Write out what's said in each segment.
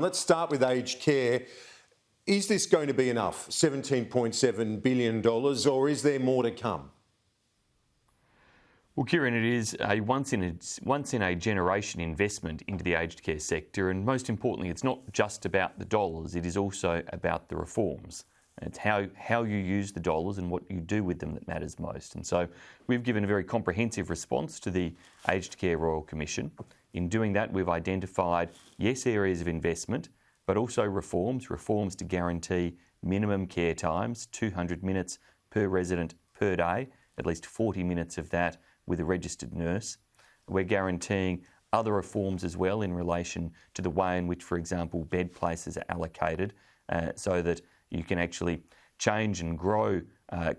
Let's start with aged care. Is this going to be enough, $17.7 billion, or is there more to come? Well, Kieran, it is a once in a generation investment into the aged care sector, and most importantly, it's not just about the dollars, it is also about the reforms. It's how you use the dollars and what you do with them that matters most. And so we've given a very comprehensive response to the Aged Care Royal Commission. In doing that, we've identified, yes, areas of investment, but also reforms to guarantee minimum care times, 200 minutes per resident per day, at least 40 minutes of that with a registered nurse. We're guaranteeing other reforms as well in relation to the way in which, for example, bed places are allocated so that you can actually change and grow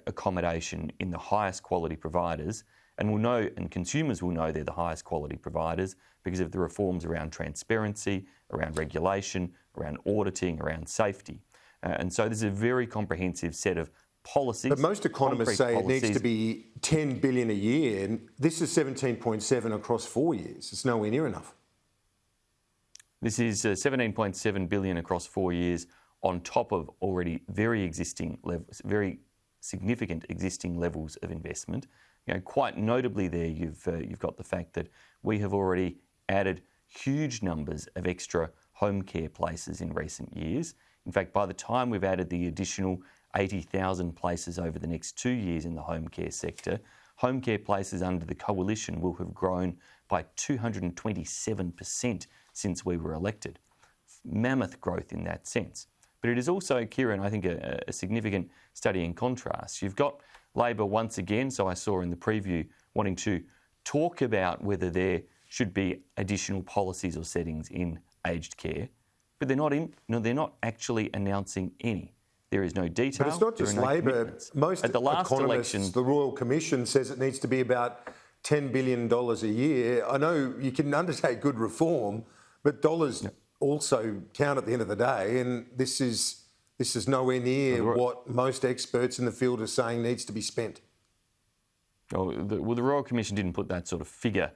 accommodation in the highest quality providers, and we'll know, and consumers will know they're the highest quality providers because of the reforms around transparency, around regulation, around auditing, around safety. And so this is a very comprehensive set of policies. But most economists say it needs to be $10 billion a year, and this is 17.7 across 4 years. It's nowhere near enough. This is 17.7 billion across 4 years, on top of already very significant existing levels of investment. You know, quite notably there, you've got the fact that we have already added huge numbers of extra home care places in recent years. In fact, by the time we've added the additional 80,000 places over the next 2 years in the home care sector, home care places under the coalition will have grown by 227% since we were elected. Mammoth growth in that sense. But it is also, Kieran, I think a significant study in contrast. You've got Labor once again, so I saw in the preview, wanting to talk about whether there should be additional policies or settings in aged care, but they're not actually announcing any. There is no detail. But it's not just Labor. Most at the last economists, election, the Royal Commission says it needs to be about $10 billion a year. I know you can undertake good reform, but dollars also count at the end of the day, and this is nowhere near what most experts in the field are saying needs to be spent. Well, the Royal Commission didn't put that sort of figure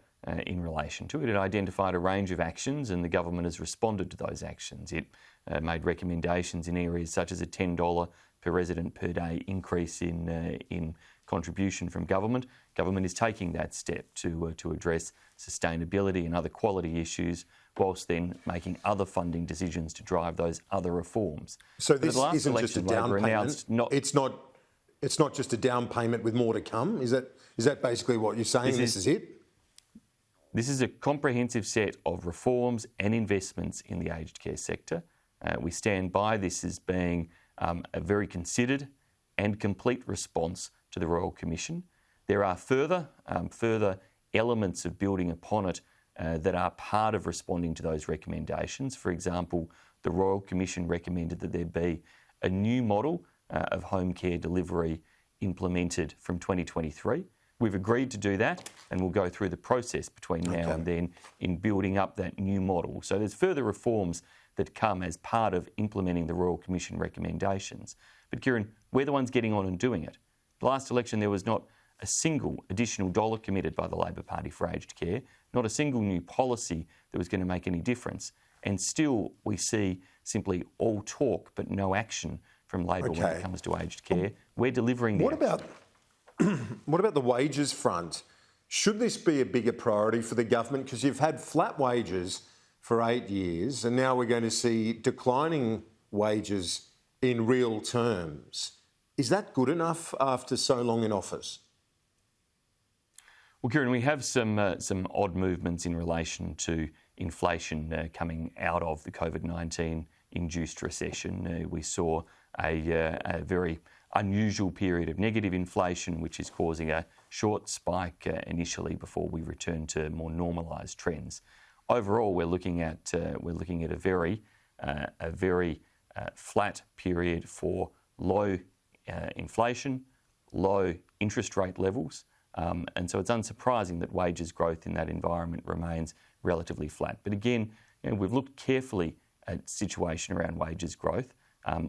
in relation to it. It identified a range of actions, and the government has responded to those actions. It made recommendations in areas such as a $10 per resident per day increase in contribution from government. Government is taking that step to address sustainability and other quality issues, whilst then making other funding decisions to drive those other reforms. So this isn't just a down payment. It's not just a down payment with more to come. Is that basically what you're saying? This is it? This is a comprehensive set of reforms and investments in the aged care sector. We stand by this as being a very considered and complete response to the Royal Commission. There are further elements of building upon it that are part of responding to those recommendations. For example, the Royal Commission recommended that there be a new model of home care delivery implemented from 2023. We've agreed to do that, and we'll go through the process between now and then in building up that new model. So there's further reforms that come as part of implementing the Royal Commission recommendations. But Kieran, we're the ones getting on and doing it. The last election, there was not a single additional dollar committed by the Labor Party for aged care, not a single new policy that was going to make any difference. And still we see simply all talk but no action from Labor when it comes to aged care. We're delivering What about the wages front? Should this be a bigger priority for the government? Because you've had flat wages for 8 years and now we're going to see declining wages in real terms. Is that good enough after so long in office? Well, Kieran, we have some odd movements in relation to inflation coming out of the COVID-19 induced recession. We saw a very unusual period of negative inflation, which is causing a short spike initially before we return to more normalised trends. Overall, we're looking at a very flat period for low inflation, low interest rate levels. And so it's unsurprising that wages growth in that environment remains relatively flat. But again, we've looked carefully at the situation around wages growth.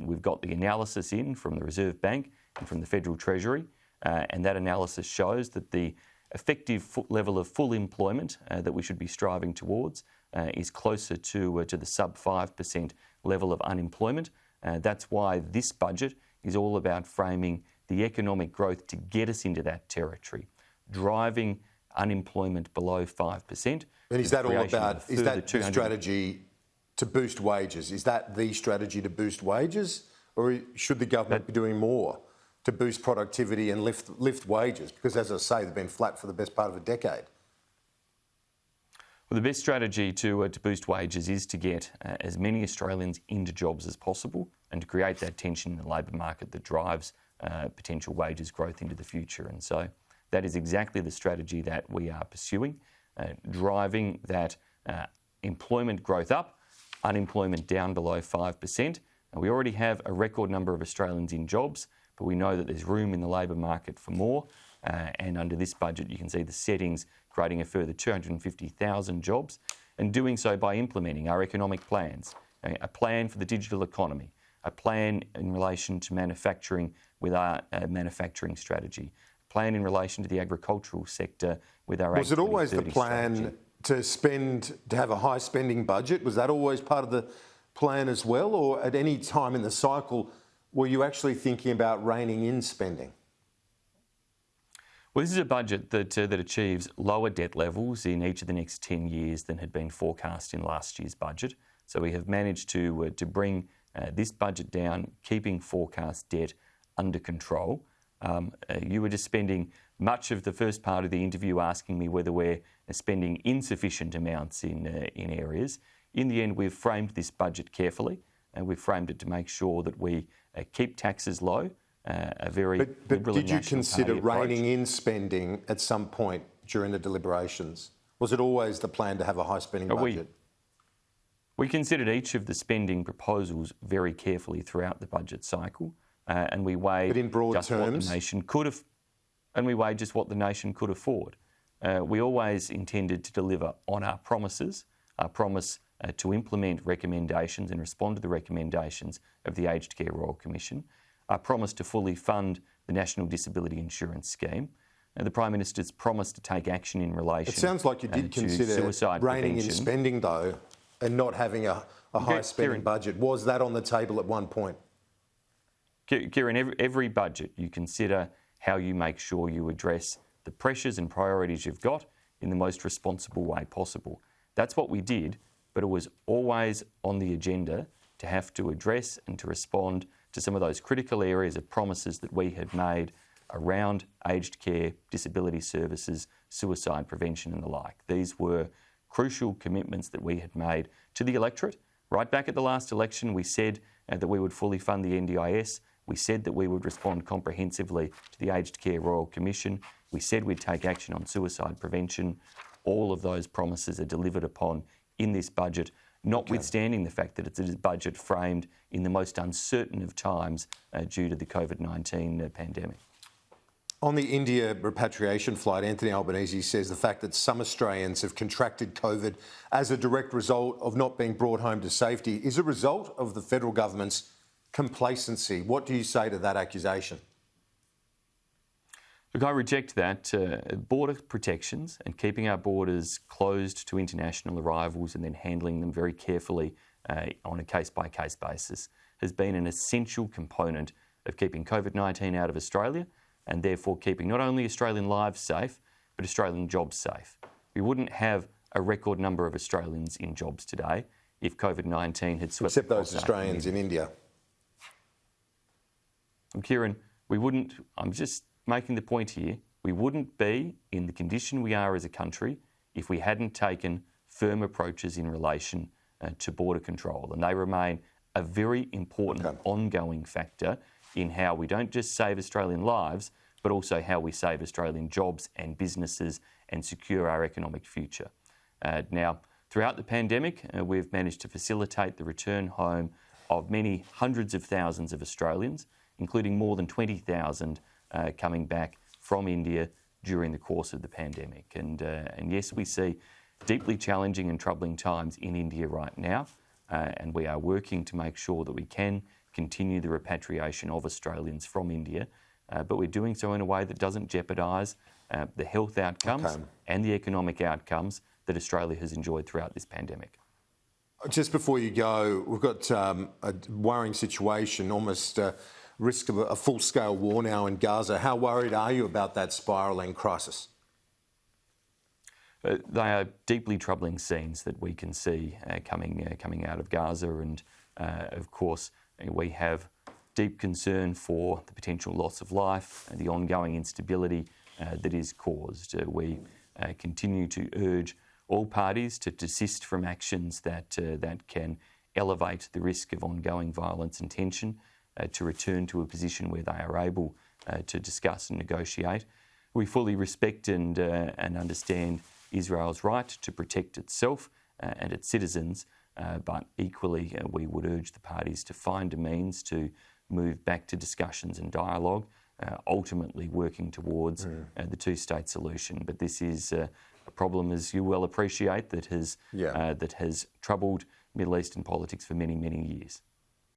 We've got the analysis in from the Reserve Bank and from the Federal Treasury, and that analysis shows that the effective level of full employment that we should be striving towards is closer to the sub 5% level of unemployment. That's why this budget is all about framing the economic growth to get us into that territory, driving unemployment below 5%. And is that all about, is that the strategy to boost wages? Is that the strategy to boost wages? Or should the government be doing more to boost productivity and lift wages? Because as I say, they've been flat for the best part of a decade. Well, the best strategy to boost wages is to get as many Australians into jobs as possible and to create that tension in the labour market that drives potential wages growth into the future. And so that is exactly the strategy that we are pursuing, driving that employment growth up, unemployment down below 5%. And we already have a record number of Australians in jobs, but we know that there's room in the labour market for more. And under this budget, you can see the settings creating a further 250,000 jobs, and doing so by implementing our economic plans, a plan for the digital economy, a plan in relation to manufacturing with our manufacturing strategy, a plan in relation to the agricultural sector with our Was it always the plan strategy. to have a high spending budget? Was that always part of the plan as well? Or at any time in the cycle, were you actually thinking about reining in spending? Well, this is a budget that achieves lower debt levels in each of the next 10 years than had been forecast in last year's budget. So we have managed to bring this budget down, keeping forecast debt under control. You were just spending much of the first part of the interview asking me whether we're spending insufficient amounts in areas. In the end, we've framed this budget carefully, and we've framed it to make sure that we keep taxes low. But did you consider reining in spending at some point during the deliberations? Was it always the plan to have a high spending budget? We considered each of the spending proposals very carefully throughout the budget cycle, and we weighed but in broad just terms, what the nation could have, and we weighed just what the nation could afford. We always intended to deliver on our promises, our promise to implement recommendations and respond to the recommendations of the Aged Care Royal Commission, our promise to fully fund the National Disability Insurance Scheme, and the Prime Minister's promise to take action in relation it sounds like you did consider suicide reining prevention. in spending, though, and not having a high spending budget. Was that on the table at one point? Kieran, every budget you consider how you make sure you address the pressures and priorities you've got in the most responsible way possible. That's what we did, but it was always on the agenda to have to address and to respond to some of those critical areas of promises that we had made around aged care, disability services, suicide prevention and the like. These were crucial commitments that we had made to the electorate. Right back at the last election, we said that we would fully fund the NDIS. We said that we would respond comprehensively to the Aged Care Royal Commission. We said we'd take action on suicide prevention. All of those promises are delivered upon in this budget, notwithstanding the fact that it's a budget framed in the most uncertain of times due to the COVID-19 pandemic. On the India repatriation flight, Anthony Albanese says the fact that some Australians have contracted COVID as a direct result of not being brought home to safety is a result of the federal government's complacency. What do you say to that accusation? Look, I reject that. Border protections and keeping our borders closed to international arrivals and then handling them very carefully on a case-by-case basis has been an essential component of keeping COVID-19 out of Australia and therefore keeping not only Australian lives safe, but Australian jobs safe. We wouldn't have a record number of Australians in jobs today if COVID-19 had swept except those Australians in India. And Kieran, we wouldn't, I'm just making the point here, we wouldn't be in the condition we are as a country if we hadn't taken firm approaches in relation to border control. And they remain a very important ongoing factor in how we don't just save Australian lives, but also how we save Australian jobs and businesses and secure our economic future. Now, throughout the pandemic, we've managed to facilitate the return home of many hundreds of thousands of Australians, including more than 20,000 coming back from India during the course of the pandemic. And yes, we see deeply challenging and troubling times in India right now, and we are working to make sure that we can continue the repatriation of Australians from India, but we're doing so in a way that doesn't jeopardise the health outcomes and the economic outcomes that Australia has enjoyed throughout this pandemic. Just before you go, we've got a worrying situation, almost risk of a full-scale war now in Gaza. How worried are you about that spiralling crisis? They are deeply troubling scenes that we can see coming out of Gaza, and of course we have deep concern for the potential loss of life and the ongoing instability that is caused. We continue to urge all parties to desist from actions that can elevate the risk of ongoing violence and tension, to return to a position where they are able to discuss and negotiate. We fully respect and understand Israel's right to protect itself and its citizens, but equally we would urge the parties to find a means to move back to discussions and dialogue, ultimately working towards the two-state solution. But this is a problem, as you well appreciate, that has troubled Middle Eastern politics for many, many years.